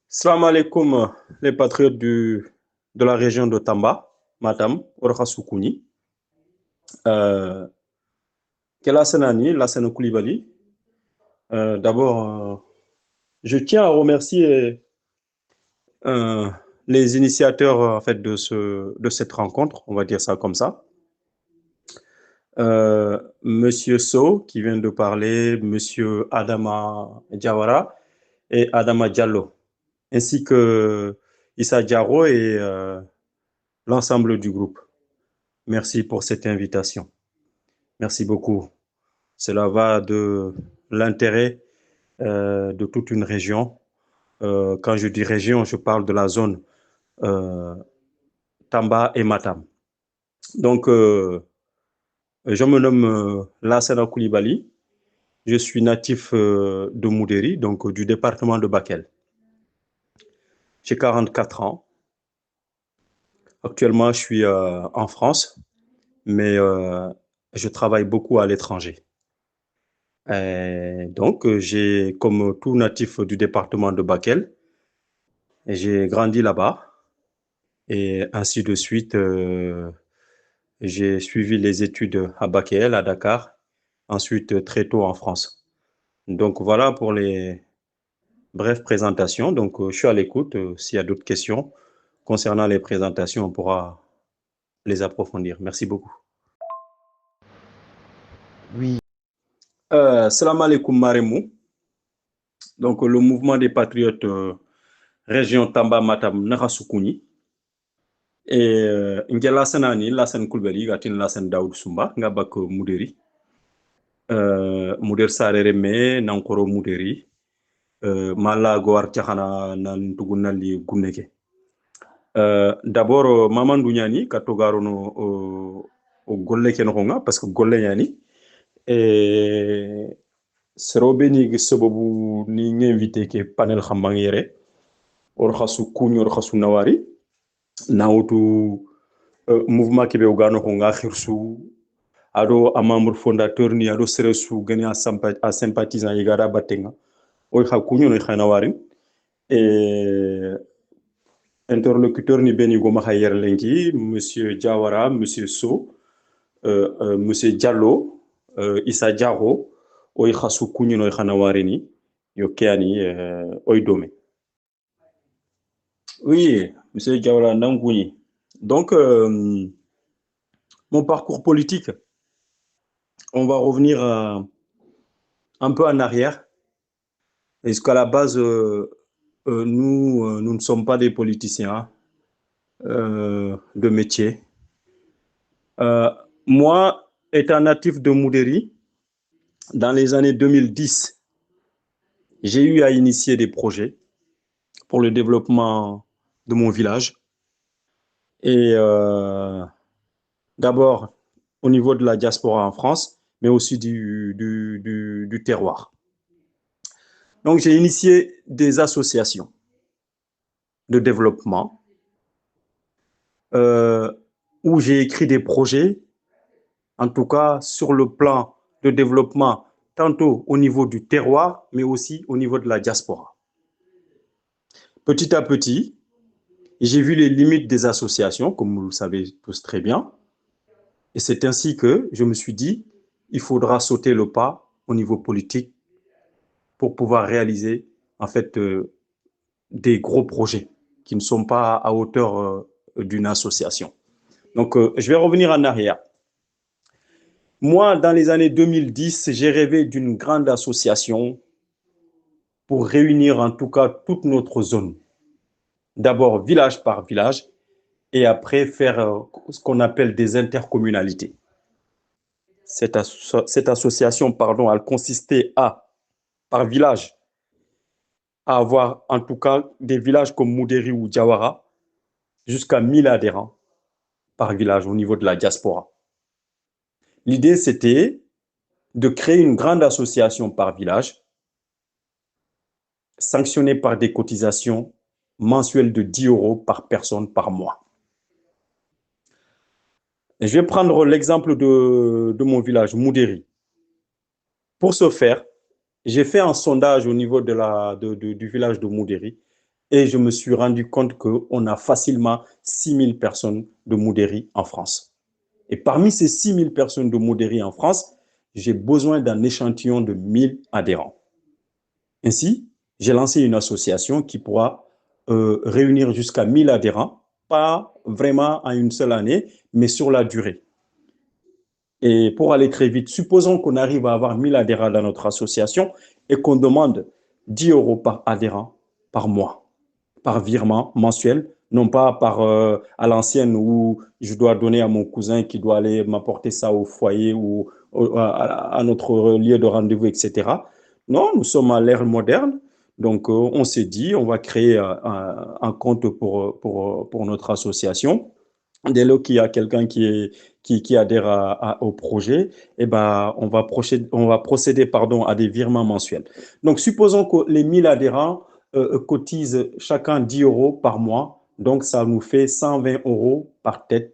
Salam alaikum, les patriotes de la région de Tamba, Matam, Orkhasoukouni. Euh, Kelasenani, Lassana Koulibaly. D'abord, je tiens à remercier euh, les initiateurs en fait, de cette rencontre, on va dire ça comme ça. Monsieur So, qui vient de parler, Monsieur Adama Diawara et Adama Diallo, ainsi que Issa Diaro et l'ensemble du groupe. Merci pour cette invitation. Merci beaucoup. Cela va de l'intérêt de toute une région. Quand je dis région, je parle de la zone euh, Tamba et Matam. Donc, je me nomme Lassana Koulibaly. Je suis natif de Moudéri, donc du département de Bakel. J'ai 44 ans. Actuellement, je suis en France, mais je travaille beaucoup à l'étranger. Donc, j'ai, comme tout natif du département de Bakel, j'ai grandi là-bas et ainsi de suite. J'ai suivi les études à Bakel, à Dakar, ensuite très tôt en France. Donc, voilà pour les brèves présentations. Donc, je suis à l'écoute. S'il y a d'autres questions concernant les présentations, on pourra les approfondir. Merci beaucoup. Oui, Salam alaikum Maremou. Donc, le mouvement des patriotes région Tamba Matam Nakasoukouni. Et nge lasanani lasan kulbali gatin lasan Daoud Sumba nga bak Moudéri. Mouder Sarere me nankoro Moudéri. Mala goar tiakhana nan tugunali guneke. D'abord Mamadou Niani katogaro no o golle ken honga parce que golle Niani et serobeni gisobobu ni invité ke panel khamangere or khasu kunyo or khasu nawari nawtu mouvement kebe ugano ko nga khirsu ado a membre fondateur ni ado seresu gani a sympathisant yigara batenga o kha kunyo no khana warin et interlocuteur ni beni goma khayer lenki monsieur Diawara, monsieur So, monsieur Diallo, Issa Diaro o khasu kunyo no khana warini yo keani oy dome. Oui, monsieur Diawara Nangouni. Donc mon parcours politique, on va revenir un peu en arrière. Est-ce qu'à la base, nous ne sommes pas des politiciens de métier. Moi, étant natif de Moudéri, dans les années 2010, j'ai eu à initier des projets pour le développement de mon village. Et d'abord, au niveau de la diaspora en France, mais aussi du terroir. Donc, j'ai initié des associations de développement où j'ai écrit des projets, en tout cas sur le plan de développement, tantôt au niveau du terroir, mais aussi au niveau de la diaspora. Petit à petit, j'ai vu les limites des associations, comme vous le savez tous très bien, et c'est ainsi que je me suis dit, il faudra sauter le pas au niveau politique pour pouvoir réaliser en fait des gros projets qui ne sont pas à hauteur d'une association. Donc, je vais revenir en arrière. Moi, dans les années 2010, j'ai rêvé d'une grande association pour réunir en tout cas toute notre zone. D'abord village par village et après faire ce qu'on appelle des intercommunalités. Cette association, pardon, elle consistait à, par village, à avoir en tout cas des villages comme Moudéri ou Diawara, jusqu'à 1000 adhérents par village au niveau de la diaspora. L'idée, c'était de créer une grande association par village, sanctionnée par des cotisations mensuelles de 10 € par personne par mois. Et je vais prendre l'exemple de mon village, Moudéri. Pour ce faire, j'ai fait un sondage au niveau du village de Moudéri et je me suis rendu compte qu'on a facilement 6000 personnes de Moudéri en France. Et parmi ces 6000 personnes de Moudéri en France, j'ai besoin d'un échantillon de 1000 adhérents. Ainsi, j'ai lancé une association qui pourra réunir jusqu'à 1000 adhérents, pas vraiment en une seule année, mais sur la durée. Et pour aller très vite, supposons qu'on arrive à avoir 1000 adhérents dans notre association et qu'on demande 10 euros par adhérent par mois, par virement mensuel, non pas à l'ancienne où je dois donner à mon cousin qui doit aller m'apporter ça au foyer ou à notre lieu de rendez-vous, etc. Non, nous sommes à l'ère moderne. Donc, on s'est dit, on va créer un compte pour notre association. Dès lors qu'il y a quelqu'un qui adhère au projet, eh ben, on va procéder pardon, à des virements mensuels. Donc, supposons que les 1000 adhérents cotisent chacun 10 euros par mois. Donc, ça nous fait 120 euros par tête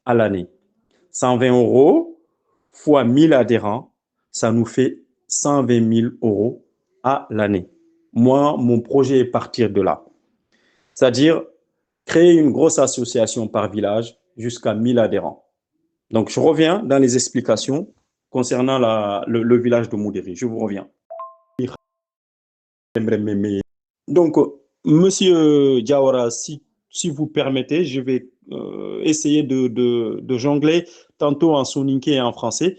à l'année. 120 euros fois 1000 adhérents, ça nous fait 120 000 euros à l'année. Moi, mon projet est partir de là. C'est-à-dire créer une grosse association par village jusqu'à 1000 adhérents. Donc, je reviens dans les explications concernant le village de Moudéri. Je vous reviens. Donc, Monsieur Diawara, si vous permettez, je vais essayer de jongler tantôt en soninké et en français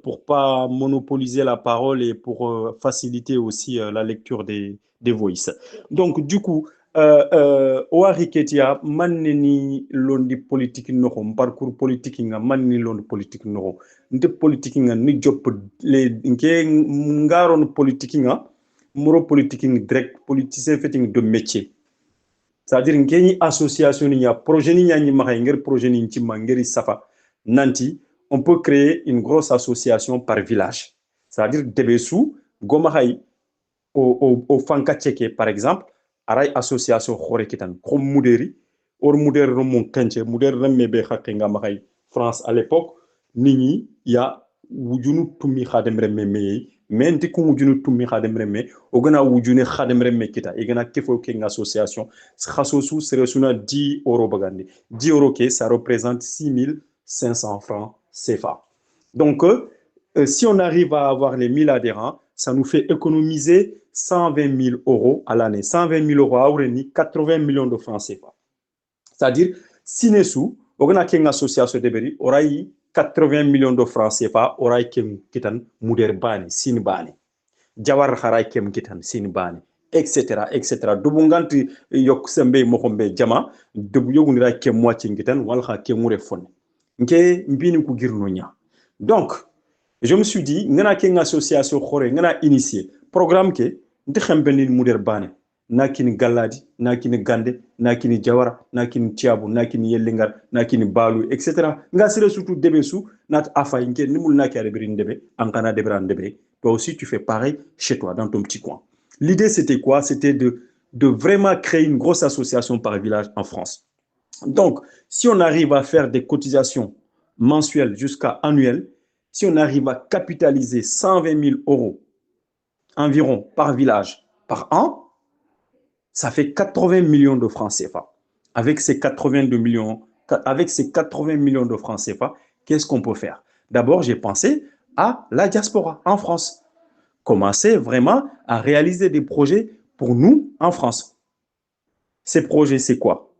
pour pas monopoliser la parole et pour faciliter aussi la lecture des voices. Donc, du coup, Oari Ketia, manni londi politique noho, parcours politique nga manni londi politique noho. Nte politique nga ni job le nke ngaron politique nga muro politique direct politicien fetting de métier. C'est-à-dire nke ni association ni ya projet ni ni ma ngir projet ni ntima ngiri safa nanti on peut créer une grosse association par village. C'est-à-dire Debessou, Gomahay, au Fanka Tcheke, par exemple, aray association Khorekitan, comme Mouderi, or Mouderi Romon Kenche, Mouderi Remebe Hakenga Mahay, France à l'époque, Nini, il y a Wujunu Tumi Khadem Rememe, mais Ntikou Wujunu Tumi Khadem Reme, Ogana Wujune Khadem Reme Kita, Egana Kefo King Association, Khasosu Seresuna 10 euros Bagandi. 10 euros, ça représente 6500 francs CFA. Donc, si on arrive à avoir les 1000 adhérents, ça nous fait économiser 120 000 euros à l'année. 120 000 euros à Aureni, 80 millions de francs CFA. C'est-à-dire, si nous sommes, on a une association de Beri, on a 80 millions de francs CFA, on a une Mouder Bani, Sin Bani, Jawar Haray Kem Kitan, Sin Bani, etc. etc. Dubunganti yok sembe mohombe jama, dubu yogunira kem moitié Kitan, walha kemure fone. Donc, je me suis dit, nous avons une association qui a initié un programme qui est un peu moderne. Nakini Galadi, Nakini Gande, Nakini Jawara, Nakini Tiabu, Nakini Yelingar, Nakini Balu, etc. Nga sire surtout Debesu, Nat Afaïnke, Nimul Naki Adeberin Debe, Ankana Debran Debe. Toi aussi, tu fais pareil chez toi, dans ton petit coin. L'idée, c'était quoi? C'était de vraiment créer une grosse association par village en France. Donc, si on arrive à faire des cotisations mensuelles jusqu'à annuelles, si on arrive à capitaliser 120 000 euros environ par village par an, ça fait 80 millions de francs CFA. Avec ces 80 millions de francs CFA, qu'est-ce qu'on peut faire? D'abord, j'ai pensé à la diaspora en France. Commencer vraiment à réaliser des projets pour nous en France. Ces projets, c'est quoi?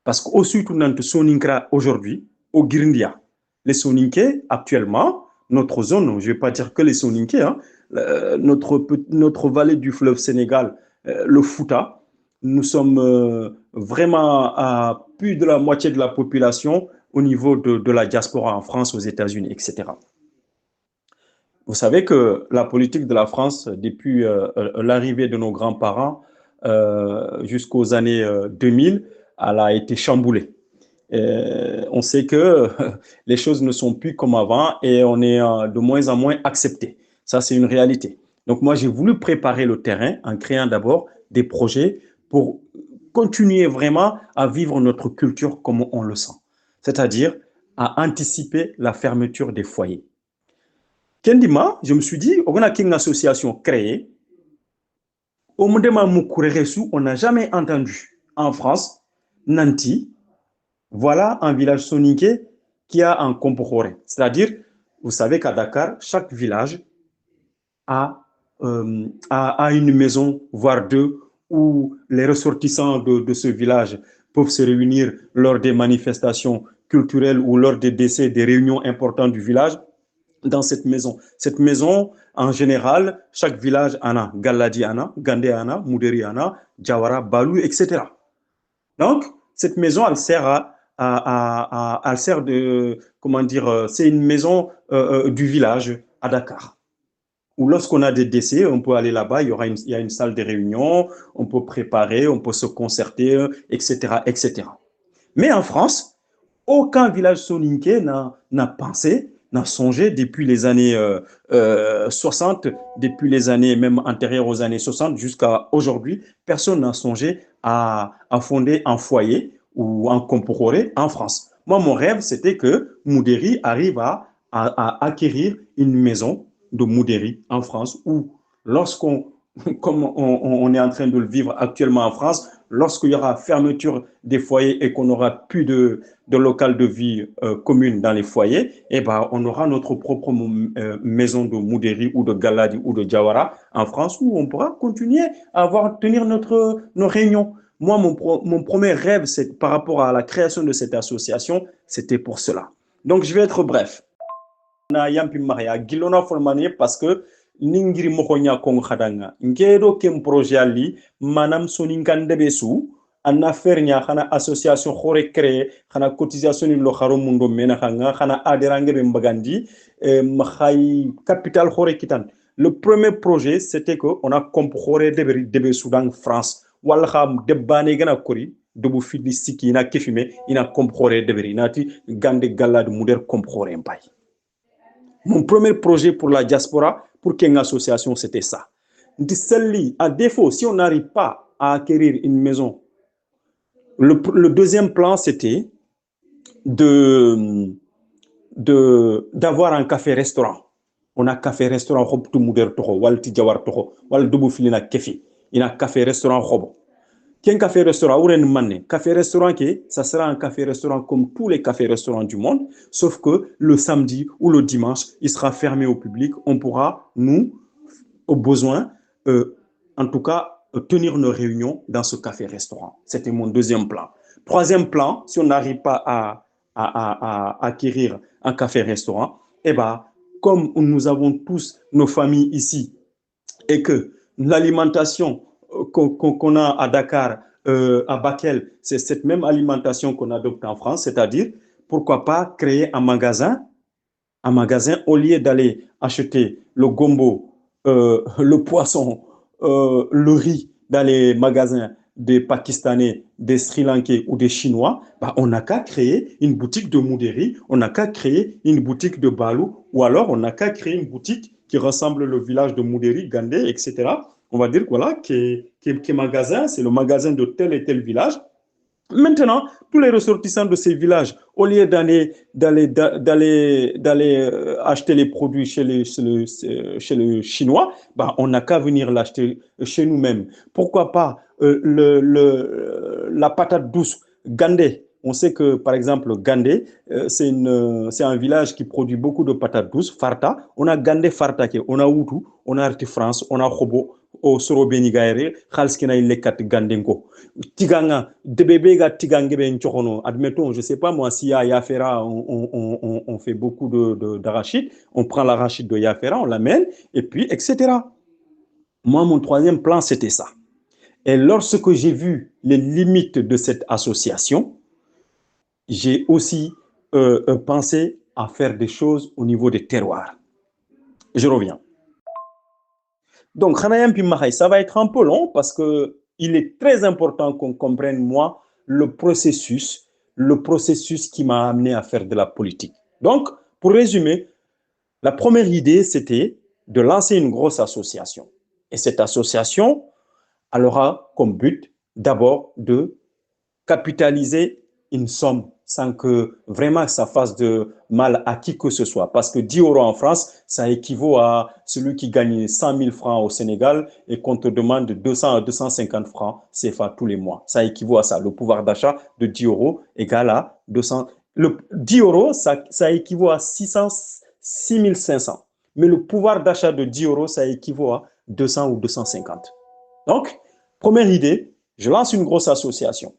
Parce qu'au sud, on a Soninkra aujourd'hui, au Girindia. Les Soninké, actuellement, notre zone, je ne vais pas dire que les Soninké, hein, notre vallée du fleuve Sénégal, le Fouta, nous sommes vraiment à plus de la moitié de la population au niveau de la diaspora en France, aux États-Unis, etc. Vous savez que la politique de la France, depuis l'arrivée de nos grands-parents jusqu'aux années 2000, elle a été chamboulée. On sait que les choses ne sont plus comme avant et on est de moins en moins accepté. Ça, c'est une réalité. Donc, moi, j'ai voulu préparer le terrain en créant d'abord des projets pour continuer vraiment à vivre notre culture comme on le sent. C'est-à-dire à anticiper la fermeture des foyers. Kendima, je me suis dit, on a une association créée Au Moudema Moukouréressou, on n'a jamais entendu en France, Nanti, voilà un village soninké qui a un Kompokhoré. C'est-à-dire, vous savez qu'à Dakar, chaque village a une maison, voire deux, où les ressortissants de ce village peuvent se réunir lors des manifestations culturelles ou lors des décès, des réunions importantes du village dans cette maison. Cette maison, en général, chaque village en a. Galadi en a, Gandé en a, Mouderi en a, Djawara, Balou, etc. Donc, cette maison, elle sert elle sert de, comment dire, c'est une maison du village à Dakar où lorsqu'on a des décès, on peut aller là-bas, il y a une salle de réunion, on peut préparer, on peut se concerter, etc., etc. Mais en France, aucun village soninké n'a pensé, n'a songé depuis les années 60, depuis les années même antérieures aux années 60 jusqu'à aujourd'hui, personne n'a songé à fonder un foyer ou un Kompokhoré en France. Moi, mon rêve, c'était que Moudéri arrive à acquérir une maison de Moudéri en France où lorsqu'on, comme on est en train de le vivre actuellement en France, lorsqu'il y aura fermeture des foyers et qu'on n'aura plus de local de vie commune dans les foyers, eh ben, on aura notre propre maison de Moudéri ou de Galadi ou de Djawara en France où on pourra continuer à tenir nos réunions. Moi, mon premier rêve, c'est par rapport à la création de cette association, c'était pour cela. Donc, je vais être bref. Na yampi mahaya gilona folmani parce que ningiri mokonya kong khadanga ngedo kem projet ali manam soninkande besu en affaire nya khana association khore créé khana cotisation ni lo kharo mundo mena khanga khana adérange be mbagandi makhay capital khore kitan. Le premier projet c'était que on a compkhore debe Soudan France wala kham debane gana kori debu fidi siki ina kefime ina compkhore deberi nati gande galad muder compkhore mbay. Mon premier projet pour la diaspora, pour qu'une association, c'était ça. À défaut, si on n'arrive pas à acquérir une maison, le deuxième plan, c'était d'avoir un café-restaurant. On a café-restaurant, il y a un café-restaurant. Qu'un café-restaurant, café-restaurant, ça sera un café-restaurant comme tous les cafés-restaurants du monde, sauf que le samedi ou le dimanche, il sera fermé au public. On pourra, nous, au besoin, en tout cas, tenir nos réunions dans ce café-restaurant. C'était mon deuxième plan. Troisième plan, si on n'arrive pas à acquérir un café-restaurant, eh ben, comme nous avons tous nos familles ici et que l'alimentation qu'on a à Dakar, à Bakel, c'est cette même alimentation qu'on adopte en France, c'est-à-dire, pourquoi pas créer un magasin au lieu d'aller acheter le gombo, le poisson, le riz dans les magasins des Pakistanais, des Sri Lankais ou des Chinois, bah, on n'a qu'à créer une boutique de Moudéri, on n'a qu'à créer une boutique de Balou, ou alors on n'a qu'à créer une boutique qui ressemble au village de Moudéri, Gandé, etc. On va dire que voilà, qui magasin, c'est le magasin de tel et tel village. Maintenant, tous les ressortissants de ces villages, au lieu d'aller acheter les produits chez les Chinois, bah, on n'a qu'à venir l'acheter chez nous-mêmes. Pourquoi pas la patate douce Gandé? On sait que, par exemple, Gandé, c'est un village qui produit beaucoup de patates douces, Farta. On a Gandé Farta, on a Outou, on a Arti France, on a Khobo, au Soro Benigaire, Khalskina Ilekat Gandenko. Tiganga, Debebega Tigangebe Nchorono. Admettons, je ne sais pas moi, si à Yafera, on fait beaucoup d'arachide, on prend l'arachide de Yafera, on l'amène, et puis, etc. Moi, mon troisième plan, c'était ça. Et lorsque j'ai vu les limites de cette association, j'ai aussi pensé à faire des choses au niveau des terroirs. Je reviens. Donc, ça va être un peu long parce qu'il est très important qu'on comprenne, moi, le processus qui m'a amené à faire de la politique. Donc, pour résumer, la première idée, c'était de lancer une grosse association. Et cette association, elle aura comme but d'abord de capitaliser une somme sans que vraiment ça fasse de mal à qui que ce soit. Parce que 10 euros en France, ça équivaut à celui qui gagne 100 000 francs au Sénégal et qu'on te demande 200 à 250 francs CFA tous les mois. Ça équivaut à ça. Le pouvoir d'achat de 10 euros égale à 200. Le 10 euros, ça équivaut à 6 500. Mais le pouvoir d'achat de 10 euros, ça équivaut à 200 ou 250. Donc, première idée, je lance une grosse association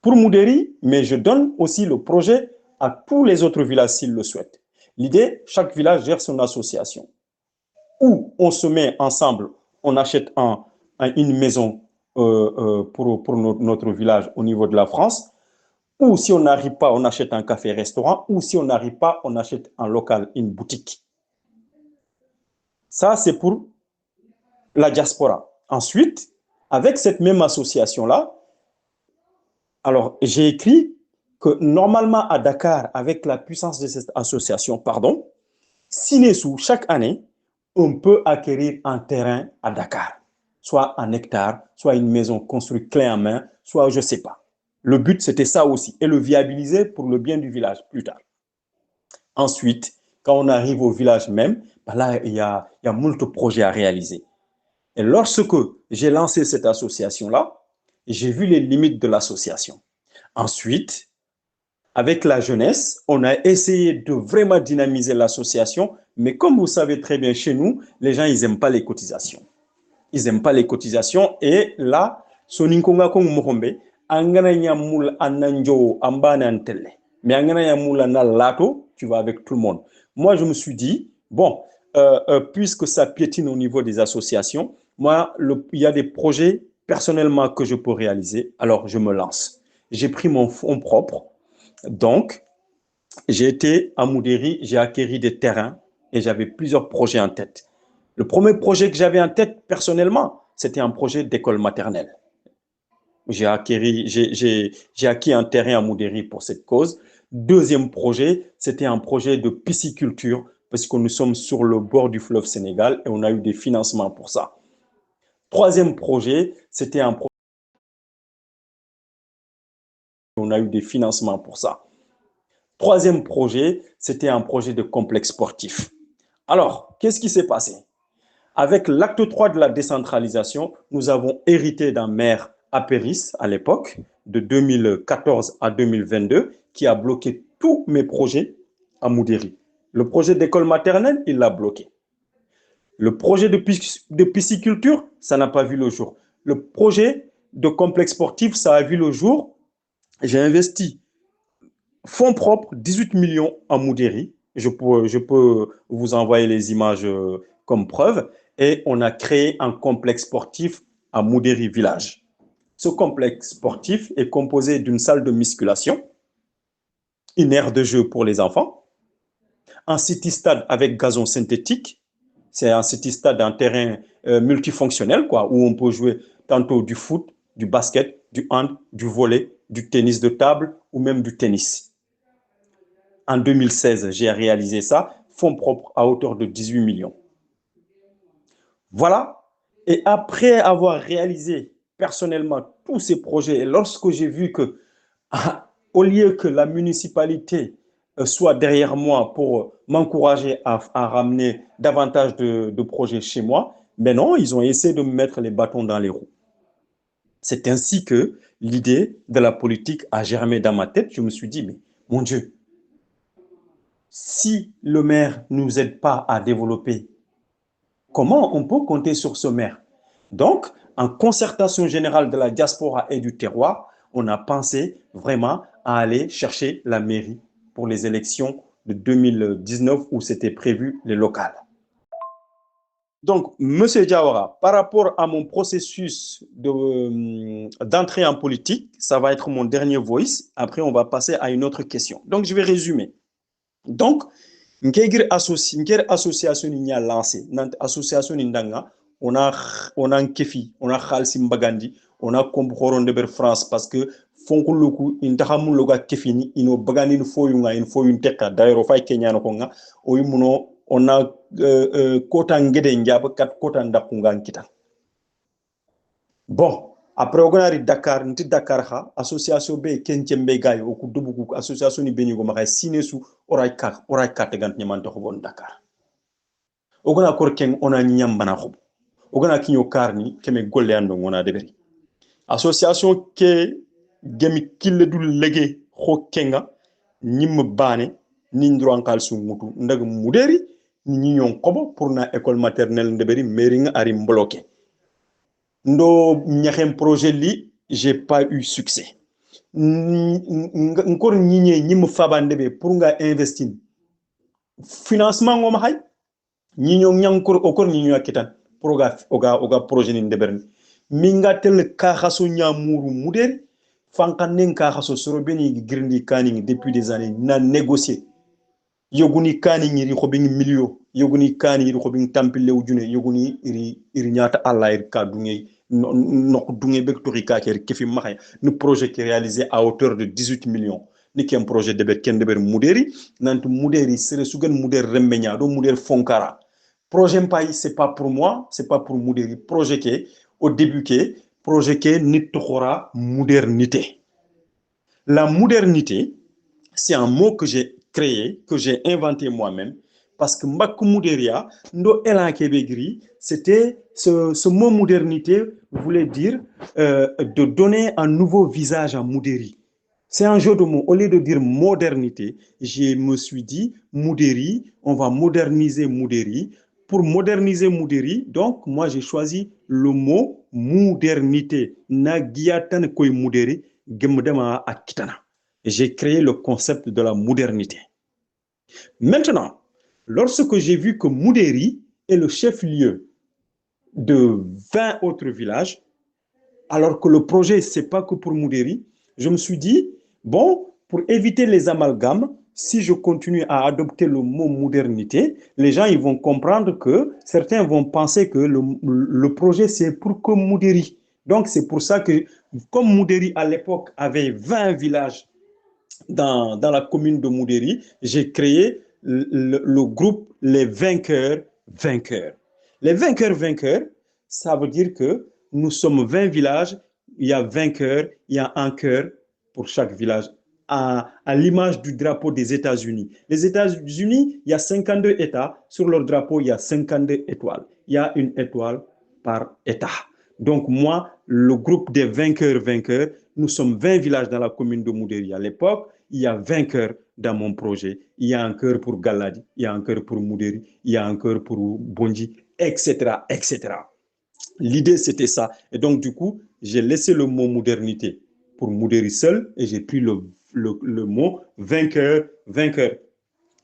pour Moudéri, mais je donne aussi le projet à tous les autres villages s'ils le souhaitent. L'idée, chaque village gère son association. Ou on se met ensemble, on achète une maison pour notre village au niveau de la France, ou si on n'arrive pas, on achète un café-restaurant, ou si on n'arrive pas, on achète un local, une boutique. Ça, c'est pour la diaspora. Ensuite, avec cette même association-là, alors j'ai écrit que normalement à Dakar, avec la puissance de cette association, Sinesou, chaque année, on peut acquérir un terrain à Dakar, soit un hectare, soit une maison construite clé en main, soit je ne sais pas. Le but, c'était ça aussi, et le viabiliser pour le bien du village plus tard. Ensuite, quand on arrive au village même, là, il y a moult projets à réaliser. Et lorsque j'ai lancé cette association-là, j'ai vu les limites de l'association. Ensuite, avec la jeunesse, on a essayé de vraiment dynamiser l'association, mais comme vous savez très bien chez nous, les gens, ils n'aiment pas les cotisations. Ils n'aiment pas les cotisations. Et là, Soninkonga Kong Mohombe, Angana Yamul Ananjo Ambane Antele. Mais Angana Yamul Analato, tu vas avec tout le monde. Moi, je me suis dit, bon, puisque ça piétine au niveau des associations, moi, il y a des projets personnellement que je peux réaliser, alors je me lance. J'ai pris mon fonds propre. Donc, j'ai été à Moudéri, j'ai acquis des terrains et j'avais plusieurs projets en tête. Le premier projet que j'avais en tête personnellement, c'était un projet d'école maternelle. J'ai acquis un terrain à Moudéri pour cette cause. Deuxième projet, c'était un projet de pisciculture parce que nous sommes sur le bord du fleuve Sénégal et on a eu des financements pour ça. Troisième projet, c'était un projet. On a eu des financements pour ça. Troisième projet, c'était un projet de complexe sportif. Alors, qu'est-ce qui s'est passé? Avec l'acte 3 de la décentralisation, nous avons hérité d'un maire apéris à l'époque, de 2014 à 2022, qui a bloqué tous mes projets à Moudéri. Le projet d'école maternelle, il l'a bloqué. Le projet de pisciculture, ça n'a pas vu le jour. Le projet de complexe sportif, ça a vu le jour. J'ai investi fonds propres, 18 millions à Moudéri. Je peux vous envoyer les images comme preuve. Et on a créé un complexe sportif à Moudéri Village. Ce complexe sportif est composé d'une salle de musculation, une aire de jeu pour les enfants, un city-stade avec gazon synthétique. C'est un city-stade, un terrain multifonctionnel, quoi, où on peut jouer tantôt du foot, du basket, du hand, du volley, du tennis de table ou même du tennis. En 2016, j'ai réalisé ça, fonds propres à hauteur de 18 millions. Voilà. Et après avoir réalisé personnellement tous ces projets, et lorsque j'ai vu que, au lieu que la municipalité soit derrière moi pour m'encourager à ramener davantage de projets chez moi, mais non, ils ont essayé de me mettre les bâtons dans les roues. C'est ainsi que l'idée de la politique a germé dans ma tête. Je me suis dit, mais mon Dieu, si le maire ne nous aide pas à développer, comment on peut compter sur ce maire? Donc, en concertation générale de la diaspora et du terroir, on a pensé vraiment à aller chercher la mairie pour les élections de 2019 où c'était prévu les locales. Donc, M. Diawara, par rapport à mon processus d'entrée en politique, ça va être mon dernier voice. Après, on va passer à une autre question. Donc, je vais résumer. Donc, une association qui a lancé, association indanga, on a un kefi, on a khalsim bagandi, on a komboron de France parce que fonkuluku intahamu loga kefini ino bagani info yun teka d'ailleurs fay Kenya no konga o yumuno on a kota ngede njaba kat kota ndakunga kita. Bon, Après, on a Dakar, nti Dakar ha, association be kenchembe gay o ku dubu association ni beni go ma sine su oray kat gant nyaman to bon Dakar. On a kor ken on a nyam bana khob. On a kinyo karni keme golle ando ngona deberi. Association ke gemi kille du lege ho kenga nyim bane ni ndro ankal su mutu ndag muderi ni nyon kobo pour na école maternelle ndeberi mering ari mbloqué. Ndo ñaxem projet li j'ai pas eu succès encore ñiñe ñim fabande be pour nga investir financement ngoma hay ñiño ñankor okor ñiño akitan pour oga projet ni ndeberni minga tel ka xaso ñamuru muder fankan ka xaso soro beni girndi kani depuis des années na négocier yoguni kani ngiri xobing milio yoguni kani ngiri xobing tampile wujune yoguni iri ñata alla ir ka dungé no dungé bek tori ka ker kefi maxay le projet qui est réalisé à hauteur de 18 millions ni kem projet de bet ken de ber muderi nantu muderi sere sugen muder rembeña do muder fonkara projet mpay c'est pas pour moi c'est pas pour muderi projet ke au début ke projet ke nit khora modernité. La modernité c'est un mot que j'ai créé, que j'ai inventé moi-même, parce que Mbaku Muderia, Ndo Elan Kebegri, c'était ce mot modernité voulait dire de donner un nouveau visage à Mouderi. C'est un jeu de mots. Au lieu de dire modernité, je me suis dit Mouderi, on va moderniser Mouderi. Pour moderniser Mouderi, donc moi j'ai choisi le mot modernité. Nagiatan koy Mouderi, gemdema akitana. J'ai créé le concept de la modernité. Maintenant, lorsque j'ai vu que Mouderi est le chef-lieu de 20 autres villages, alors que le projet, ce n'est pas que pour Mouderi, je me suis dit, bon, pour éviter les amalgames, si je continue à adopter le mot modernité, les gens ils vont comprendre que certains vont penser que le projet, c'est pour que Mouderi. Donc, c'est pour ça que, comme Mouderi à l'époque avait 20 villages dans la commune de Mouderi, j'ai créé le groupe Les Vainqueurs Vainqueurs. Les Vainqueurs Vainqueurs, ça veut dire que nous sommes 20 villages, il y a 20 cœurs, il y a un cœur pour chaque village, à l'image du drapeau des États-Unis. Les États-Unis, il y a 52 États, sur leur drapeau, il y a 52 étoiles. Il y a une étoile par État. Donc moi, le groupe des Vainqueurs Vainqueurs, nous sommes 20 villages dans la commune de Mouderi. À l'époque, il y a 20 cœurs dans mon projet. Il y a un cœur pour Galadi, il y a un cœur pour Mouderi, il y a un cœur pour Bonji, etc., etc. L'idée, c'était ça. Et donc, du coup, j'ai laissé le mot modernité pour Mouderi seul et j'ai pris le mot vainqueur, vainqueur.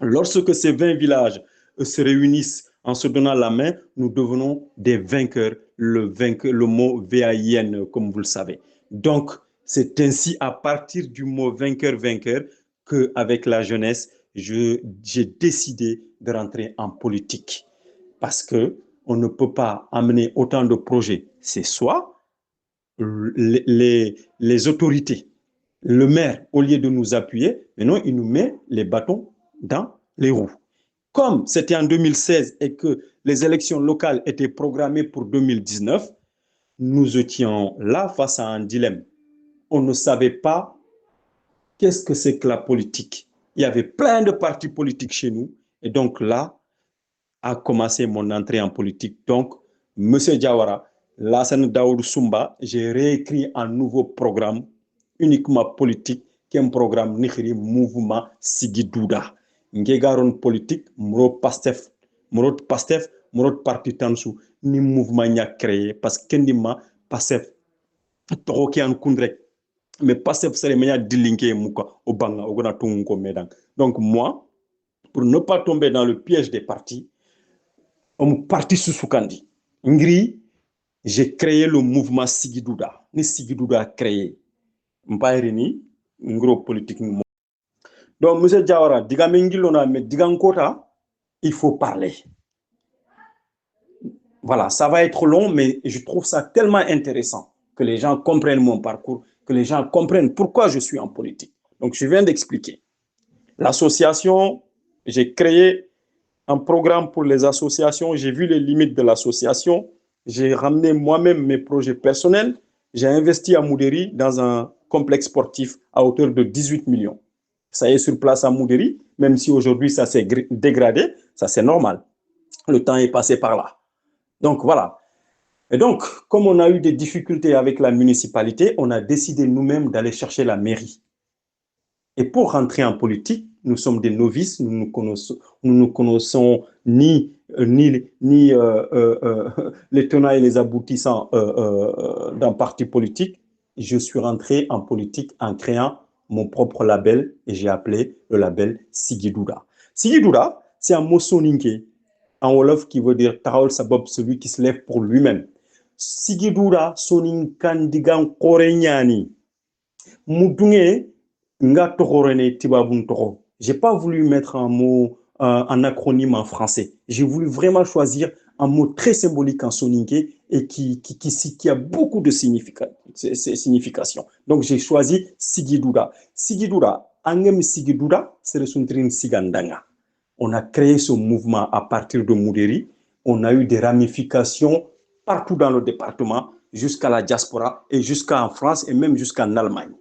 Lorsque ces 20 villages se réunissent en se donnant la main, nous devenons des vainqueurs, le mot VAIN, comme vous le savez. Donc, c'est ainsi à partir du mot vainqueur, vainqueur, qu'avec la jeunesse, j'ai décidé de rentrer en politique. Parce qu'on ne peut pas amener autant de projets. C'est soit les autorités, le maire, au lieu de nous appuyer, maintenant, il nous met les bâtons dans les roues. Comme c'était en 2016 et que les élections locales étaient programmées pour 2019, nous étions là face à un dilemme. On ne savait pas qu'est-ce que c'est que la politique. Il y avait plein de partis politiques chez nous. Et donc là a commencé mon entrée en politique. Donc, M. Diawara, Lassane Daoud Soumba, j'ai réécrit un nouveau programme uniquement politique, qui est un programme Nihiri Mouvement Sigidouda. Ngegaron politique, Muro Pastef, Muro Parti Tansou, ni mouvement n'y a créé, parce que Kendima, Pastef, Toroki en Kundrek, mais Pastef, c'est le meilleur dilinké Mouka, au Banga, au Gonatungo Medang. Donc, moi, pour ne pas tomber dans le piège des partis, parti Susukandi. Ngri, j'ai créé le mouvement Sigidouda. Ni Sigidouda a créé. Mpaïrini, un gros politique. Donc, M. Diawara, Digamengilona, mais Digankota, il faut parler. Voilà, ça va être long, mais je trouve ça tellement intéressant que les gens comprennent mon parcours, que les gens comprennent pourquoi je suis en politique. Donc, je viens d'expliquer. L'association, j'ai créé un programme pour les associations. J'ai vu les limites de l'association. J'ai ramené moi-même mes projets personnels. j'ai investi à Moudéri dans un complexe sportif à hauteur de 18 millions. Ça y est sur place à Moudéri, même si aujourd'hui ça s'est dégradé, ça c'est normal. Le temps est passé par là. Donc voilà. Et donc, comme on a eu des difficultés avec la municipalité, on a décidé nous-mêmes d'aller chercher la mairie. Et pour rentrer en politique, nous sommes des novices, nous ne connaissons ni les tenants et les aboutissants d'un parti politique. Je suis rentré en politique en créant mon propre label et j'ai appelé le label Sigidouda. Sigidouda, c'est un mot soninké en Wolof qui veut dire Taol Sabob, celui qui se lève pour lui-même. Sigidouda soninkan digan korenyani. Moudungé, j'ai pas voulu mettre un mot, un acronyme en français. J'ai voulu vraiment choisir un mot très symbolique en soninké et qui a beaucoup de signification. Donc, j'ai choisi Sigidouda. Sigidouda, Angem Sigidouda, c'est le Suntrin Sigandanga. On a créé ce mouvement à partir de Moudéri. On a eu des ramifications partout dans le département, jusqu'à la diaspora et jusqu'en France et même jusqu'en Allemagne.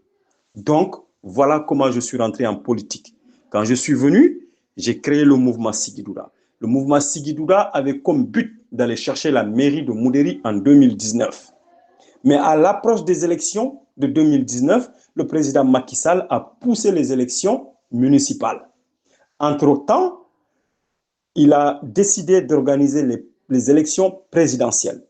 Donc, voilà comment je suis rentré en politique. Quand je suis venu, j'ai créé le mouvement Sigidouda. Le mouvement Sigidouda avait comme but d'aller chercher la mairie de Moudéri en 2019. Mais à l'approche des élections de 2019, le président Macky Sall a poussé les élections municipales. Entre-temps, il a décidé d'organiser les élections présidentielles.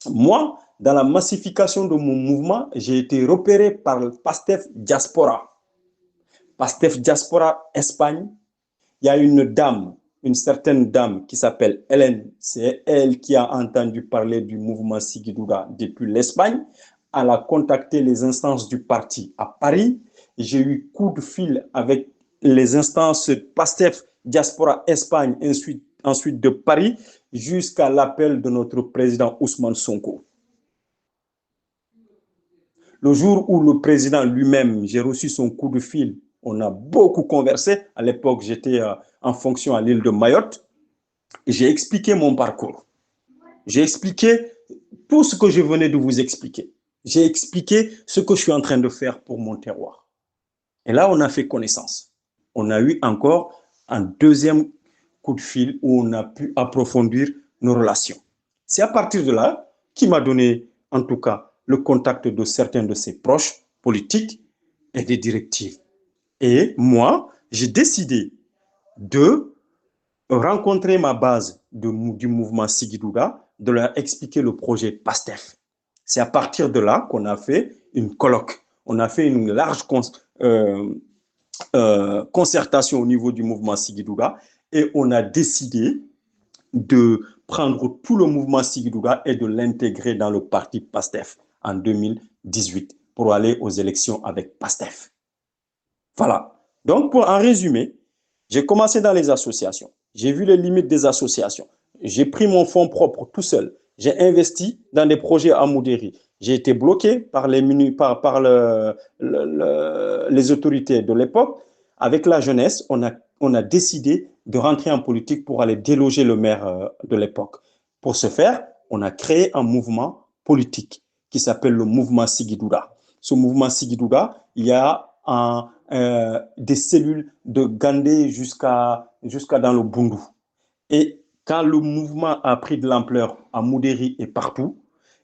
Moi, dans la massification de mon mouvement, j'ai été repéré par le PASTEF Diaspora. PASTEF Diaspora Espagne, il y a une dame, une certaine dame qui s'appelle Hélène. C'est elle qui a entendu parler du mouvement Sigidouda depuis l'Espagne. Elle a contacté les instances du parti à Paris. J'ai eu coup de fil avec les instances PASTEF Diaspora Espagne, ensuite de Paris, jusqu'à l'appel de notre président Ousmane Sonko. Le jour où le président lui-même, j'ai reçu son coup de fil, on a beaucoup conversé. À l'époque, j'étais en fonction à l'île de Mayotte. J'ai expliqué mon parcours. J'ai expliqué tout ce que je venais de vous expliquer. J'ai expliqué ce que je suis en train de faire pour mon terroir. Et là, on a fait connaissance. On a eu encore un deuxième coup de fil où on a pu approfondir nos relations. C'est à partir de là qu'il m'a donné, en tout cas, le contact de certains de ses proches politiques et des directives. Et moi, j'ai décidé de rencontrer ma base du mouvement Sigidouda, de leur expliquer le projet PASTEF. C'est à partir de là qu'on a fait une colloque. On a fait une large concertation au niveau du mouvement Sigidouda et on a décidé de prendre tout le mouvement Sigidouda et de l'intégrer dans le parti PASTEF en 2018 pour aller aux élections avec PASTEF. Voilà. Donc, en résumé, j'ai commencé dans les associations. J'ai vu les limites des associations. J'ai pris mon fonds propre tout seul. J'ai investi dans des projets à Moudéri. J'ai été bloqué par les autorités de l'époque. Avec la jeunesse, on a décidé de rentrer en politique pour aller déloger le maire de l'époque. Pour ce faire, on a créé un mouvement politique qui s'appelle le mouvement Sigidouda. Ce mouvement Sigidouda, il y a des cellules de Gandé jusqu'à dans le Bundu. Et quand le mouvement a pris de l'ampleur à Moudéri et partout,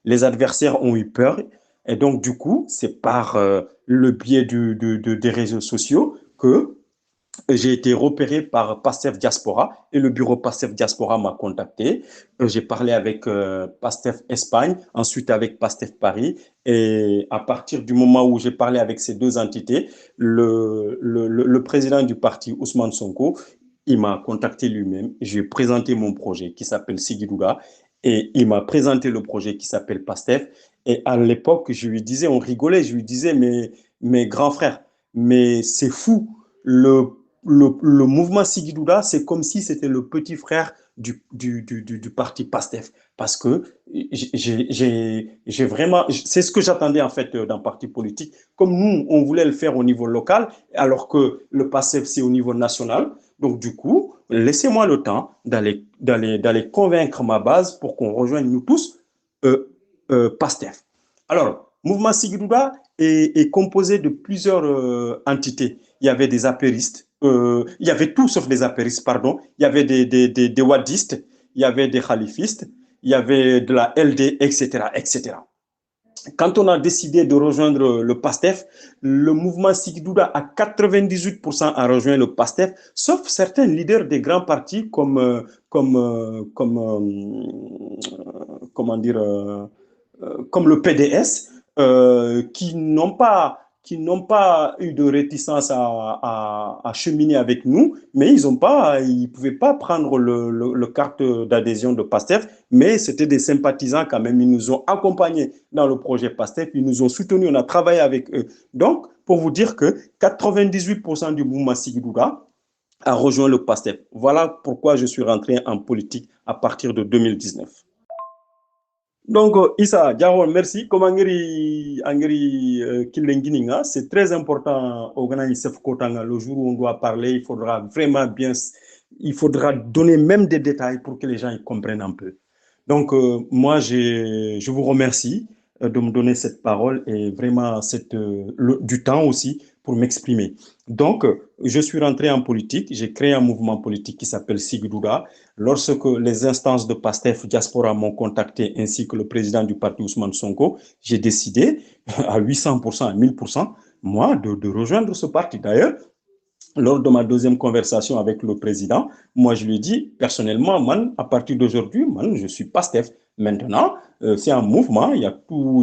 les adversaires ont eu peur. Et donc, du coup, c'est par le biais des réseaux sociaux que j'ai été repéré par PASTEF Diaspora et le bureau PASTEF Diaspora m'a contacté. J'ai parlé avec PASTEF Espagne, ensuite avec PASTEF Paris. Et à partir du moment où j'ai parlé avec ces deux entités, le président du parti, Ousmane Sonko, il m'a contacté lui-même. J'ai présenté mon projet qui s'appelle Sigidouda et il m'a présenté le projet qui s'appelle PASTEF. Et à l'époque, je lui disais, on rigolait, je lui disais, mes grands frères, mais c'est fou. Le mouvement Sigidouda, c'est comme si c'était le petit frère du parti PASTEF. Parce que j'ai vraiment, c'est ce que j'attendais en fait d'un parti politique. Comme nous, on voulait le faire au niveau local, alors que le PASTEF, c'est au niveau national. Donc du coup, laissez-moi le temps d'aller convaincre ma base pour qu'on rejoigne nous tous PASTEF. Alors, Mouvement Sigidouda est composé de plusieurs entités. Il y avait des apéristes, il y avait tout sauf des apéristes, pardon. Il y avait des wadistes, il y avait des khalifistes, il y avait de la LD, etc., etc. Quand on a décidé de rejoindre le PASTEF, le mouvement Sigidouda à 98% a rejoint le PASTEF, sauf certains leaders des grands partis comment dire, comme le PDS, qui n'ont pas eu de réticence à cheminer avec nous, mais ils ne pouvaient pas prendre le carte d'adhésion de PASTEF, mais c'était des sympathisants quand même. Ils nous ont accompagnés dans le projet PASTEF, ils nous ont soutenus, on a travaillé avec eux. Donc, pour vous dire que 98% du mouvement Sigidouda a rejoint le PASTEF. Voilà pourquoi je suis rentré en politique à partir de 2019. Donc, Issa, Diawon, merci. Comme c'est très important organiser le jour où on doit parler. Il faudra vraiment bien, il faudra donner même des détails pour que les gens y comprennent un peu. Donc, moi, je vous remercie de me donner cette parole et vraiment du temps aussi pour m'exprimer. Donc, je suis rentré en politique, j'ai créé un mouvement politique qui s'appelle Sigidouda. Lorsque les instances de PASTEF Diaspora m'ont contacté, ainsi que le président du parti Ousmane Sonko, j'ai décidé à 800%, à 1000%, moi, de rejoindre ce parti. D'ailleurs, lors de ma deuxième conversation avec le président, moi, je lui ai dit, personnellement, man, à partir d'aujourd'hui, man, je suis PASTEF. Maintenant, c'est un mouvement, il y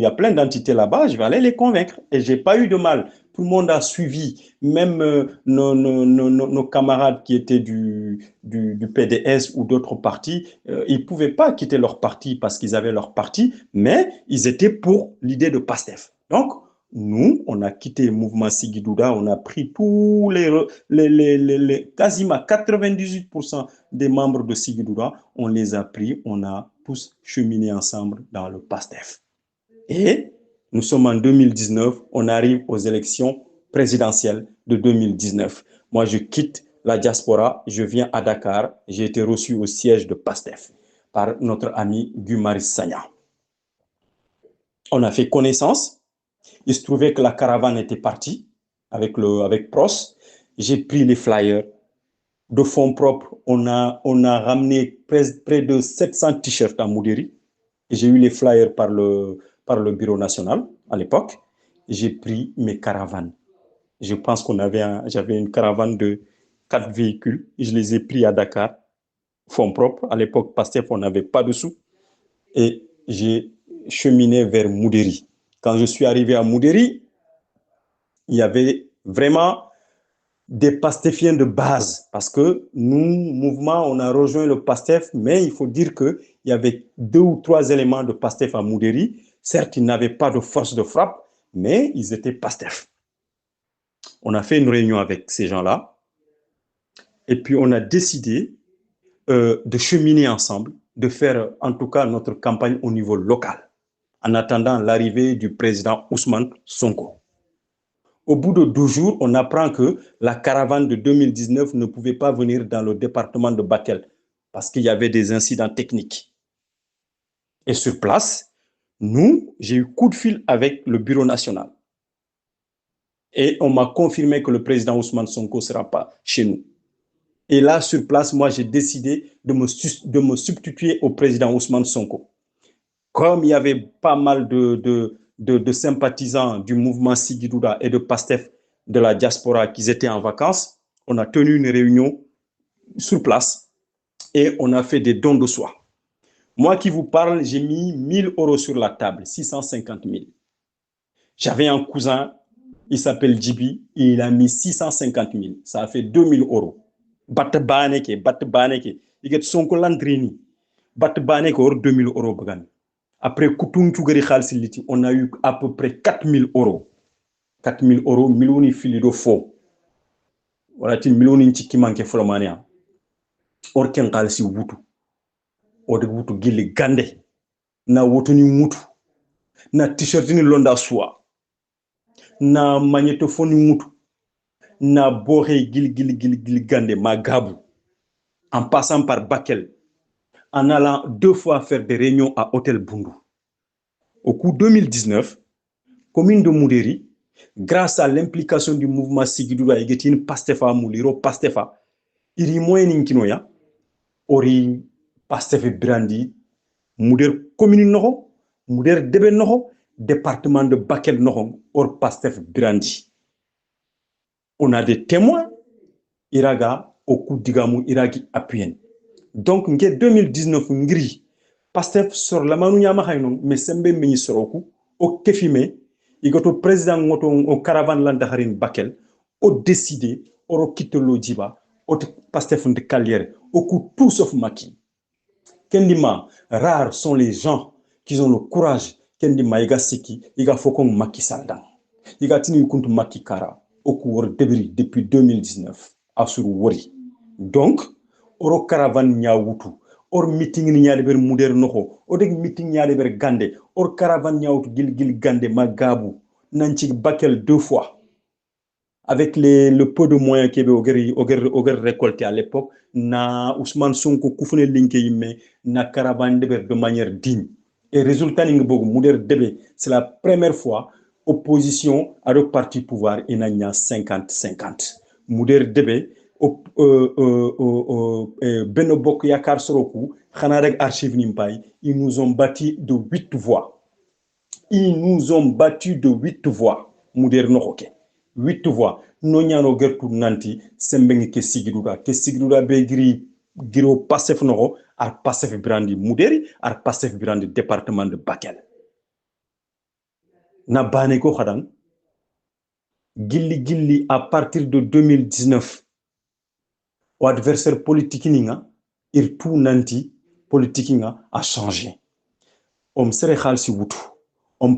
a plein d'entités là-bas, je vais aller les convaincre. Et je n'ai pas eu de mal. Tout le monde a suivi, même nos camarades qui étaient du PDS ou d'autres partis, ils ne pouvaient pas quitter leur parti parce qu'ils avaient leur parti, mais ils étaient pour l'idée de PASTEF. Donc, nous, on a quitté le mouvement Sigidouda, on a pris tous quasiment 98% des membres de Sigidouda, on les a pris, on a tous cheminé ensemble dans le PASTEF. Et nous sommes en 2019, on arrive aux élections présidentielles de 2019. Moi, je quitte la diaspora, je viens à Dakar, j'ai été reçu au siège de PASTEF par notre ami Guy Marius Sagna. On a fait connaissance. Il se trouvait que la caravane était partie avec PROS. J'ai pris les flyers de fonds propres. On a ramené près de 700 t-shirts à Moudéri. J'ai eu les flyers par le Bureau national à l'époque. J'ai pris mes caravanes. Je pense j'avais une caravane de 4 véhicules. Je les ai pris à Dakar, fonds propres. À l'époque, PASTEF, on n'avait pas de sous. Et j'ai cheminé vers Moudéri. Quand je suis arrivé à Moudéri, il y avait vraiment des pastéfiens de base parce que nous, mouvement, on a rejoint le PASTEF, mais il faut dire qu'il y avait 2 ou 3 éléments de PASTEF à Moudéri. Certes, ils n'avaient pas de force de frappe, mais ils étaient PASTEF. On a fait une réunion avec ces gens-là et puis on a décidé de cheminer ensemble, de faire en tout cas notre campagne au niveau local, en attendant l'arrivée du président Ousmane Sonko. Au bout de 12 jours, on apprend que la caravane de 2019 ne pouvait pas venir dans le département de Bakel parce qu'il y avait des incidents techniques. Et sur place, j'ai eu coup de fil avec le Bureau national. Et on m'a confirmé que le président Ousmane Sonko ne sera pas chez nous. Et là, sur place, moi, j'ai décidé de me substituer au président Ousmane Sonko. Comme il y avait pas mal de sympathisants du mouvement Sigidouda et de PASTEF de la diaspora qui étaient en vacances, on a tenu une réunion sur place et on a fait des dons de soi. Moi qui vous parle, j'ai mis 1000 € sur la table, 650 000. J'avais un cousin, il s'appelle Djibi, et il a mis 650 000. Ça a fait 2000 €. Batbaneke, il y son colandrini. Batbaneke, 2000 €. Après, on a eu à peu près 4000 €. 4000 €, millions fili de faux. Voilà, tu millions qui manquent flomania. Orken kalsi wutu. Ode wutu gili gande. Na wutu ni mutu. Na t-shirt ni londa soie. Na magnétophone ni mutu. Na boré gili gande magabu. En passant par Bakel. En allant 2 fois faire des réunions à Hôtel Bundu. Au coup 2019, commune de Moudéri, grâce à l'implication du mouvement Sigidouda et Getin Pastefa Mouliro Pastefa, iri moyen kinoya, ori Pastefa Brandi, Mouder commune noho, Mouder Debe noho, département de Bakel noho, or Pastefa Brandi. On a des témoins, Iraga, au coup d'Igamou, Iragi appuyen. Donc, en 2019, ngri, Pastef sur la manouya mahaynon, mais sembe meni soroku, au kefime, igoto président ngoto au caravane landaharin Bakel, au décidé, au quitte l'Ojiba, au Pastef de Calière, au coup tout sauf Maki. Kendima, rares sont les gens qui ont le courage, Kendima, Iga Siki, Iga Fokong Maki Saldan. Iga Tini Kuntu Maki Kara, au cours débris depuis 2019, à Wori. Donc, oro caravane nyawutu or meeting ni nyaade ber muder noho o de meeting nyaade ber gande or caravane nyawutu gil gande magabu nanci Bakel 2 fois avec le peu de moyens qu'il y avait au récolté à l'époque na Ousmane Sonko kufune linke yimme na caravane de manière digne et résultat ni bogu muder debe c'est la première fois opposition à le parti pouvoir inanya 50-50 muder debe Benno Bokk Yakar Soroku, Khanareg Archive Nimpay, ils nous ont battu de 8 voix. Ils nous ont battu de 8 voix. Mouder Nohoke. 8 voix. Nonyano Gertu Nanti, Sembeng ke Sigidouda Begri, Giro Passef Noro, Ar Passef Brandi Mouderi, Ar Passef Brandi département de Bakel. Na Baneko Khadang, Gilli à partir de 2019. Ou adversaire politique ninga ir tout nanti politique ninga a changé sere khalsi wutu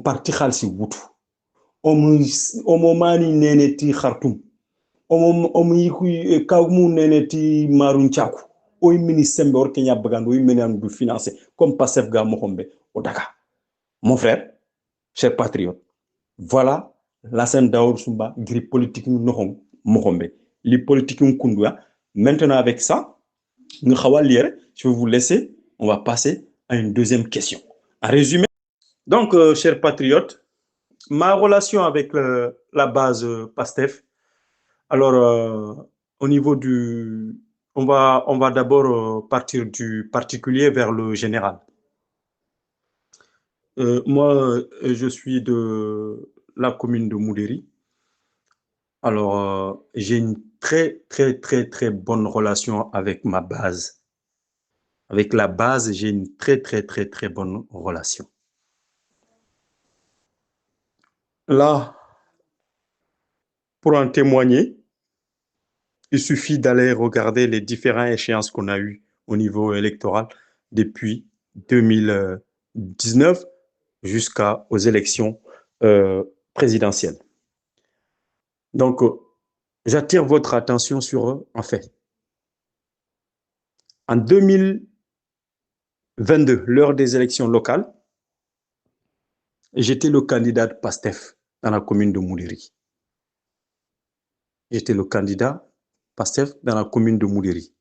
parti khalsi wutu mani nene ti Khartoum yiku kawmu nene ti Marun Tchakou oy ministre or Kenya bagando oy menan du financer comme Pastef ga mokhombe au Dakar. Mon frère, cher patriote, voilà la scène Daour Sumba gri politique nohom mokhombe li politique kundua. Maintenant, avec ça, je vais vous laisser. On va passer à une deuxième question. En résumé, donc, chers patriotes, ma relation avec la base PASTEF, alors, au niveau du... On va d'abord partir du particulier vers le général. Moi, je suis de la commune de Moudéri. Alors, j'ai une très bonne relation avec ma base. Avec la base, j'ai une très bonne relation. Là, pour en témoigner, il suffit d'aller regarder les différentes échéances qu'on a eues au niveau électoral depuis 2019 jusqu'aux élections présidentielles. Donc, j'attire votre attention sur un fait. En 2022, l'heure des élections locales, j'étais le candidat de PASTEF dans la commune de Moudéri. J'étais le candidat PASTEF dans la commune de Moudéri.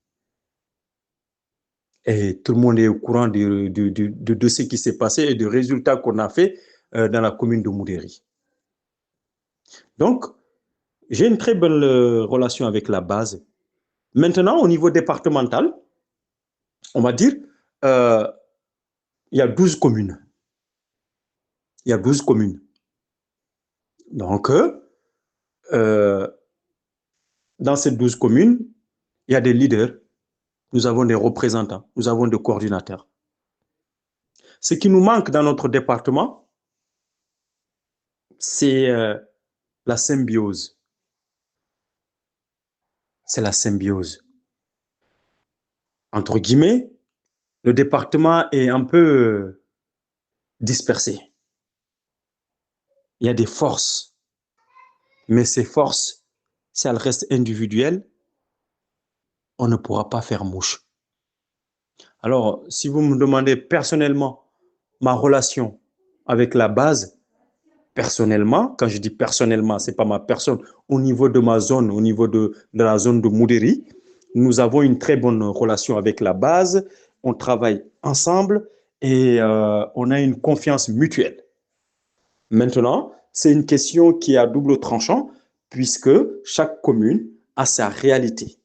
Et tout le monde est au courant de ce qui s'est passé et des résultats qu'on a fait dans la commune de Moudéri. Donc, j'ai une très belle relation avec la base. Maintenant, au niveau départemental, on va dire, il y a 12 communes. Il y a 12 communes. Donc, dans ces 12 communes, il y a des leaders, nous avons des représentants, nous avons des coordinateurs. Ce qui nous manque dans notre département, c'est la symbiose. C'est la symbiose. Entre guillemets, le département est un peu dispersé. Il y a des forces, mais ces forces, si elles restent individuelles, on ne pourra pas faire mouche. Alors, si vous me demandez personnellement ma relation avec la base, personnellement, quand je dis personnellement, ce n'est pas ma personne, au niveau de ma zone, au niveau de la zone de Moudéri, nous avons une très bonne relation avec la base, on travaille ensemble et on a une confiance mutuelle. Maintenant, c'est une question qui est à double tranchant, puisque chaque commune a sa réalité.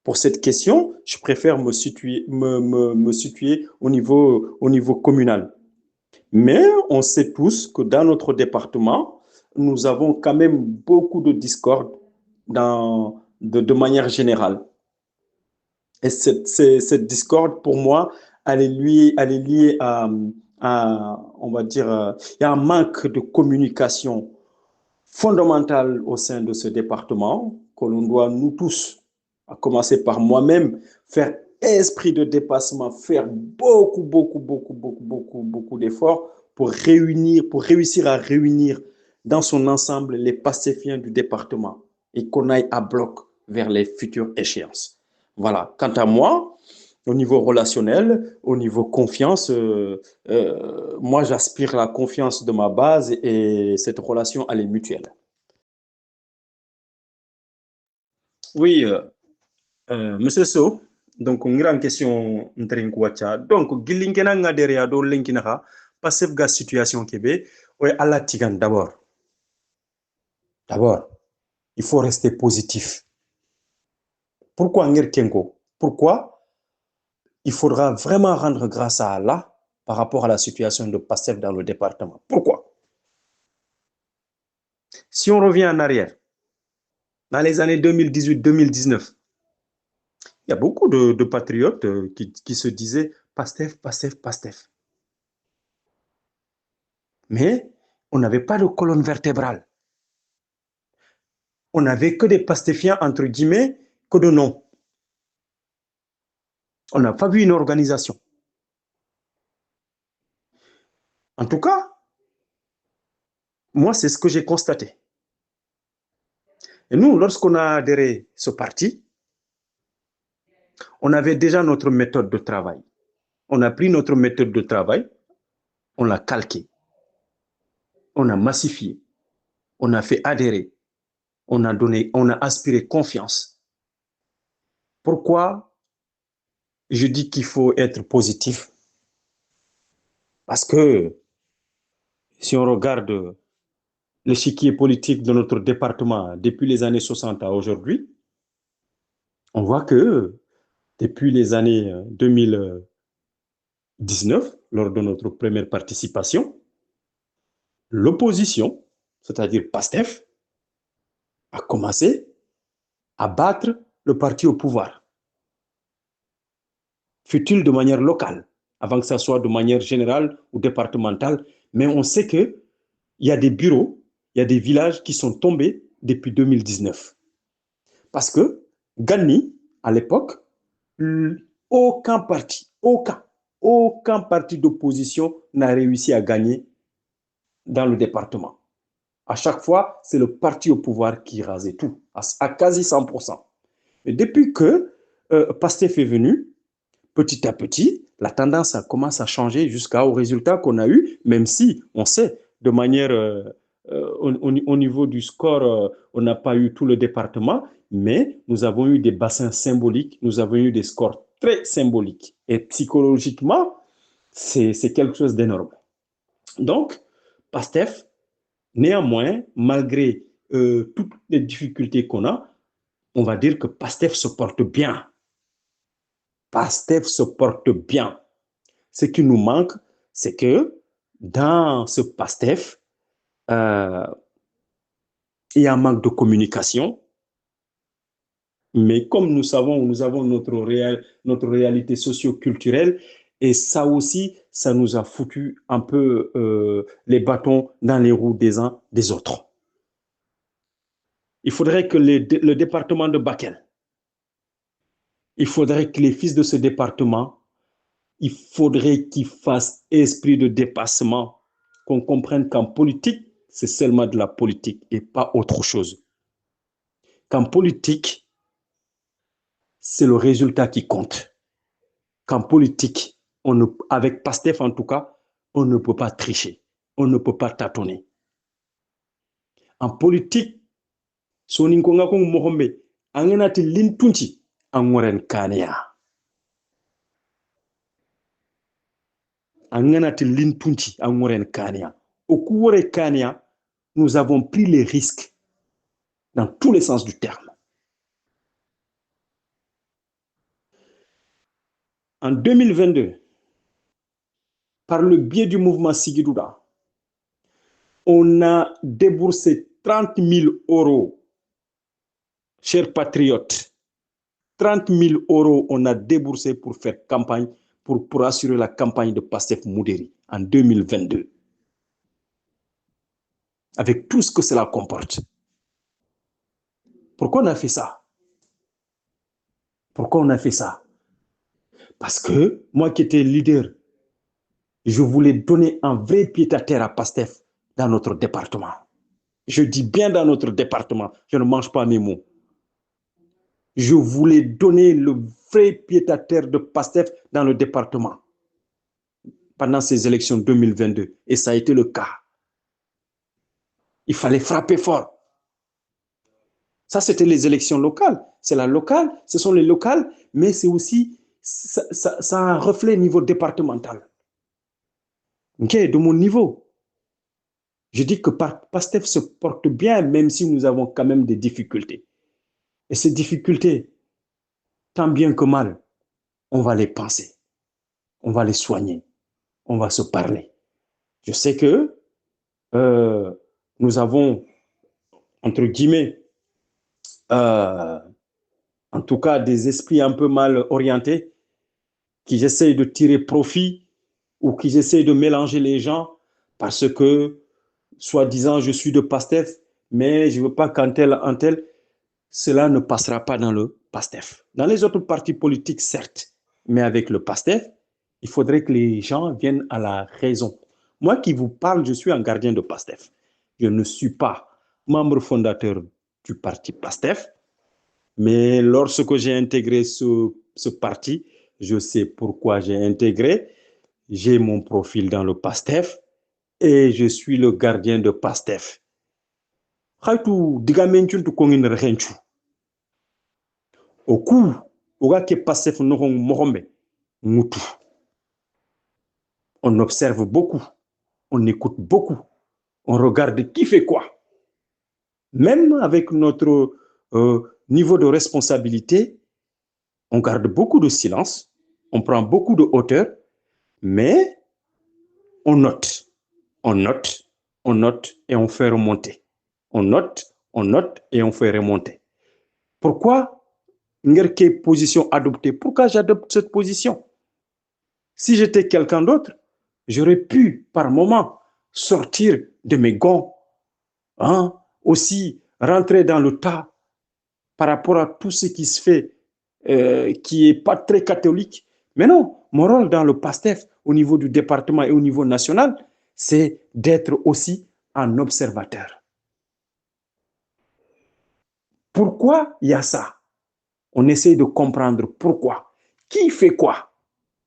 Pour cette question, je préfère me situer au niveau communal. Mais on sait tous que dans notre département, nous avons quand même beaucoup de discorde de manière générale. Et cette discorde, pour moi, elle est liée on va dire, il y a un manque de communication fondamentale au sein de ce département que l'on doit, nous tous, à commencer par moi-même, faire esprit de dépassement, faire beaucoup d'efforts pour réussir à réunir dans son ensemble les pastéfiens du département et qu'on aille à bloc vers les futures échéances. Voilà. Quant à moi, au niveau relationnel, au niveau confiance, moi j'aspire à la confiance de ma base et cette relation elle est mutuelle. Oui, Monsieur So, donc on en question ntrin kwacha. Donc gilinkena ngadere ya do linkina ka pasef ga situation kebe, ouais ala tigan d'abord. D'abord, il faut rester positif. Pourquoi ngir kenko? Pourquoi? Il faudra vraiment rendre grâce à Allah par rapport à la situation de PASTEF dans le département. Pourquoi? Si on revient en arrière, dans les années 2018-2019, il y a beaucoup de patriotes qui se disaient PASTEF, PASTEF, PASTEF. Mais on n'avait pas de colonne vertébrale. On n'avait que des pastéfiens, entre guillemets, que de noms. On n'a pas vu une organisation. En tout cas, moi, c'est ce que j'ai constaté. Et nous, lorsqu'on a adhéré à ce parti, on avait déjà notre méthode de travail. On a pris notre méthode de travail, on l'a calquée, on a massifié, on a fait adhérer, on a aspiré confiance. Pourquoi je dis qu'il faut être positif? Parce que si on regarde l'échiquier politique de notre département depuis les années 60 à aujourd'hui, on voit que depuis les années 2019, lors de notre première participation, l'opposition, c'est-à-dire PASTEF, a commencé à battre le parti au pouvoir. Fut-il de manière locale, avant que ça soit de manière générale ou départementale, mais on sait qu'il y a des bureaux, il y a des villages qui sont tombés depuis 2019. Parce que Gani, à l'époque, aucun parti d'opposition n'a réussi à gagner dans le département. À chaque fois, c'est le parti au pouvoir qui rasait tout, à quasi 100%. Et depuis que PASTEF est venu, petit à petit, la tendance commence à changer jusqu'au résultat qu'on a eu, même si on sait de manière au niveau du score, on n'a pas eu tout le département, mais nous avons eu des bassins symboliques, nous avons eu des scores très symboliques. Et psychologiquement, c'est quelque chose d'énorme. Donc, PASTEF, néanmoins, malgré toutes les difficultés qu'on a, on va dire que PASTEF se porte bien. PASTEF se porte bien. Ce qui nous manque, c'est que dans ce PASTEF, il y a un manque de communication. Mais comme nous savons, nous avons notre réalité socio-culturelle et ça aussi, ça nous a foutu un peu les bâtons dans les roues des uns des autres. Il faudrait que le département de Bakel, il faudrait que les fils de ce département, il faudrait qu'ils fassent esprit de dépassement, qu'on comprenne qu'en politique, c'est seulement de la politique et pas autre chose. Qu'en politique, c'est le résultat qui compte. Qu'en politique, avec PASTEF en tout cas, on ne peut pas tricher, on ne peut pas tâtonner. En politique, soninkonga kong mohombe, angenati lintunchi, angoren kanea. Angenati lintunchi, angoren kanea. au Kouré Kania, nous avons pris les risques dans tous les sens du terme. En 2022, par le biais du mouvement Sigidouda, on a déboursé 30 000 €, chers patriotes. 30 000 € on a déboursé pour faire campagne, pour assurer la campagne de Pastef Moudéri en 2022. Avec tout ce que cela comporte. Pourquoi on a fait ça? Pourquoi on a fait ça? Parce que moi qui étais leader, je voulais donner un vrai pied-à-terre à Pastef dans notre département. Je dis bien dans notre département, je ne mange pas mes mots. Je voulais donner le vrai pied-à-terre de Pastef dans le département pendant ces élections 2022. Et ça a été le cas. Il fallait frapper fort. Ça, c'était les élections locales. C'est la locale, ce sont les locales, mais c'est aussi, ça a un reflet niveau départemental. Ok, de mon niveau. Je dis que Pastef se porte bien, même si nous avons quand même des difficultés. Et ces difficultés, tant bien que mal, on va les penser, on va les soigner, on va se parler. Je sais que nous avons, entre guillemets, en tout cas des esprits un peu mal orientés qui essayent de tirer profit ou qui essayent de mélanger les gens parce que, soi-disant, je suis de Pastef, mais je ne veux pas qu'un tel, cela ne passera pas dans le Pastef. Dans les autres partis politiques, certes, mais avec le Pastef, il faudrait que les gens viennent à la raison. Moi qui vous parle, je suis un gardien de Pastef. Je ne suis pas membre fondateur du parti Pastef, mais lorsque j'ai intégré ce parti, je sais pourquoi j'ai intégré. J'ai mon profil dans le Pastef et je suis le gardien de Pastef. Au coup, Pastef on observe beaucoup, on écoute beaucoup, on regarde qui fait quoi. Même avec notre niveau de responsabilité, on garde beaucoup de silence, on prend beaucoup de hauteur, mais on note, on note, on note et on fait remonter. On note et on fait remonter. Pourquoi quelle position adopter? Pourquoi j'adopte cette position? Si j'étais quelqu'un d'autre, j'aurais pu par moment sortir de mes gonds, hein, aussi rentrer dans le tas par rapport à tout ce qui se fait, qui n'est pas très catholique. Mais non, mon rôle dans le Pastef, au niveau du département et au niveau national, c'est d'être aussi un observateur. Pourquoi il y a ça? On essaie de comprendre pourquoi. Qui fait quoi?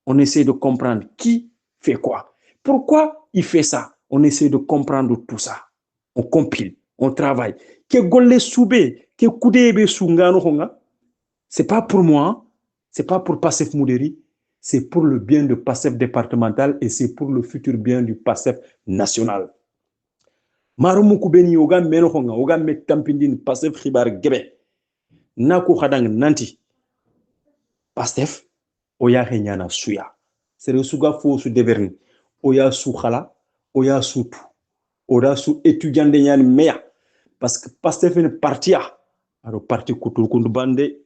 On essaie de comprendre qui fait quoi. Pourquoi il fait ça? On essaie de comprendre tout ça. On compile, on travaille. C'est pas pour moi, c'est pas pour Pastef Moudéri, c'est pour le bien de Pastef départemental et c'est pour le futur bien du Pastef national. Marumu kubeni oga meno honga, oga metampindin Pastef khibar gebe. Naku khadang nanti. Pastef, oya henyana suya. Sere suga fo su deverni. Oya su khala, oya su tu. Oya su étudiant de nyan meya. Parce que Pastef est parti à. Alors parti kutul kundu bande.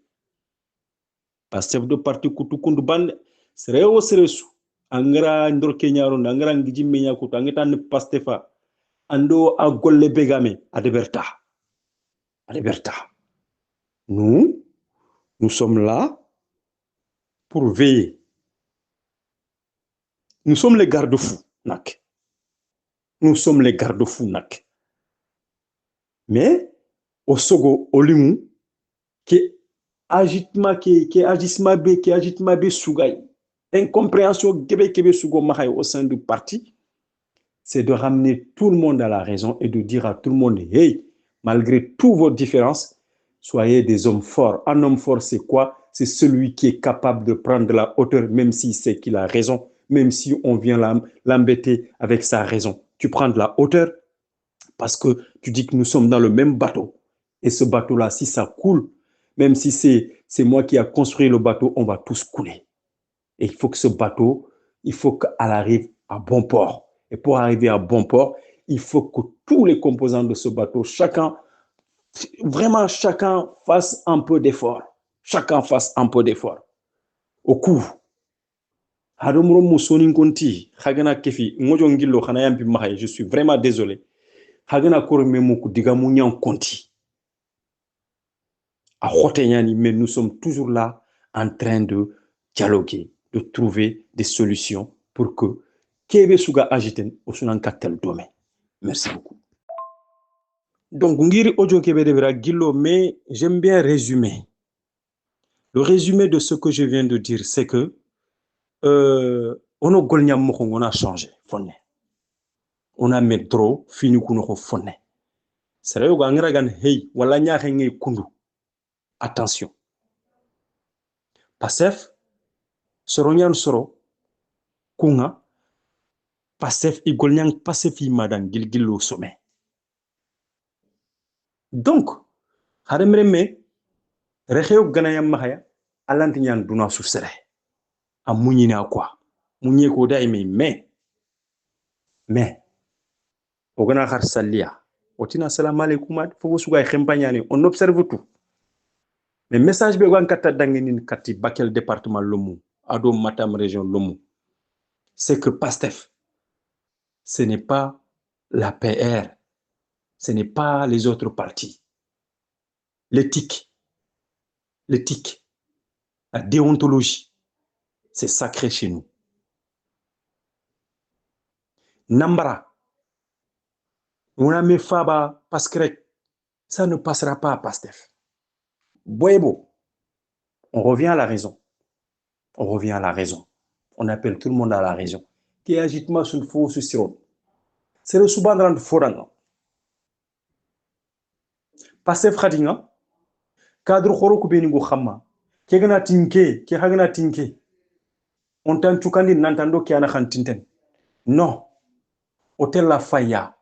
Pastef de parti kutu kundu bande. Sere o sere su. Angara ndor kenyaro, angara ngiji menya kutu. Angeta ne Pastefa. Ando a golle begame. Adeberta. Adeberta. Nous sommes là pour veiller. Nous sommes les garde-fous, nak. Nous sommes les garde-fous, nak. Mais, au sogo, au limu, qui agitma be sugay, incompréhension kebe sugo mahay au sein du parti, c'est de ramener tout le monde à la raison et de dire à tout le monde, hey, malgré toutes vos différences, soyez des hommes forts. Un homme fort, c'est quoi? C'est celui qui est capable de prendre de la hauteur, même s'il sait qu'il a raison, même si on vient l'embêter avec sa raison. tu prends de la hauteur parce que tu dis que nous sommes dans le même bateau. Et ce bateau-là, si ça coule, même si c'est moi qui a construit le bateau, on va tous couler. Et il faut que ce bateau, il faut qu'elle arrive à bon port. Et pour arriver à bon port, il faut que tous les composants de ce bateau, vraiment chacun fasse un peu d'effort. Chacun fasse un peu d'effort. Au coup, je suis vraiment désolé. Mais nous sommes toujours là en train de dialoguer, de trouver des solutions pour que Kebe Suga agiten au sunan tel domaine. Merci beaucoup. Donc, ngiri audio Kebe devra gillo, mais j'aime bien résumer. Le résumé de ce que je viens de dire, c'est que on a changé. On a mis trop, fini kuno fonne. C'est vrai que hey, wala nya kundu. Attention. Pasef, soronyan soro, kunga, pasef igolnyang pasef imadan gilgilo sommet. Donc, haremreme, recheo ganayam mahaya, alantinyan duna susere. A mounina quoi. Mounye koda mais, ogana khar salia. Otina salam alaikum, faut suga khempanyani, on observe tout. Mais message be wan kata danginin kati Bakel département Lomou, Ado Matam région Lomou. C'est que PASTEF, ce n'est pas la PR, ce n'est pas les autres partis. L'éthique, la déontologie, c'est sacré chez nous. Nambara, on a mis Faba, Paskrek, ça ne passera pas à PASTEF. Boyebo, on revient à la raison. On revient à la raison. On appelle tout le monde à la raison. Qui agite mal sur le faux sur c'est le soubandran de Foranga. PASTEF Khadinga, cadre Khoroko Benigo Khama, qui gana tinke, qui hagana tinke. On t'en tukandi n'entendo qui ana khantinten. Non. Hôtel La Faya.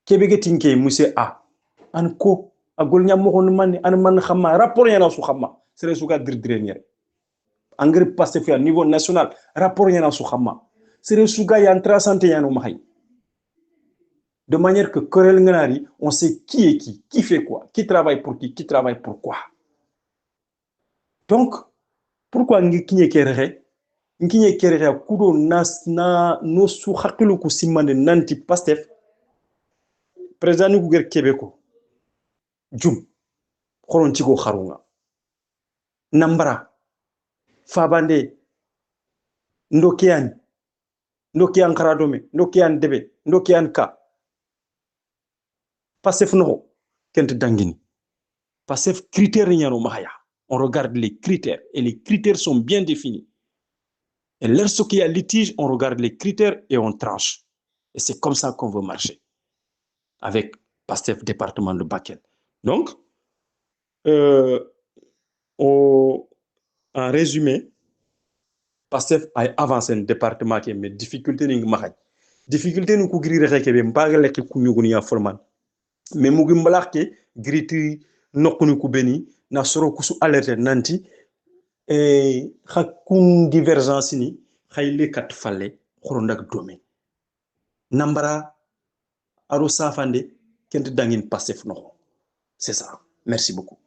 Kebege tinke monsieur A. An ko agolnya mo hon man an man khama rapport yana su khama. Sere suka dirdrenier. Engrais PASTEF à niveau national, rapport yana su khama. Sere suka yantra santé yano mahay. De manière que Corel Nganari, on sait qui est qui fait quoi, qui travaille pour qui travaille pour quoi. Donc, pourquoi ngi kerere? Ngi kerere kudo na no su hakilu ku simande nanti PASTEF. Président ni guger Québécois. Djum. Khorontigo kharunga. Nambara. Fabande. Ndokian Karadome. Ndokian Debe. Ndokian Ka. PASTEF no. Kent dangini. PASTEF critères nyano mahaya. On regarde les critères. Et les critères sont bien définis. Et lorsqu'il y a litige, on regarde les critères et on tranche. Et c'est comme ça qu'on veut marcher. Avec PASTEF département de Bakel. Donc, en résumé, PASTEF a avancé le département qui mais difficulté ni mahaj. Difficulté nous couvrir rekebe mbaga lek kunyuguni ya forman. Mais mugi mbalake griti nokunu kubeni na soro kusu alerte nanti et khakun divergence ni khayle kat falle khorondak domaine. Nambara aro safande kent dangin PASTEF no. C'est ça. Merci beaucoup.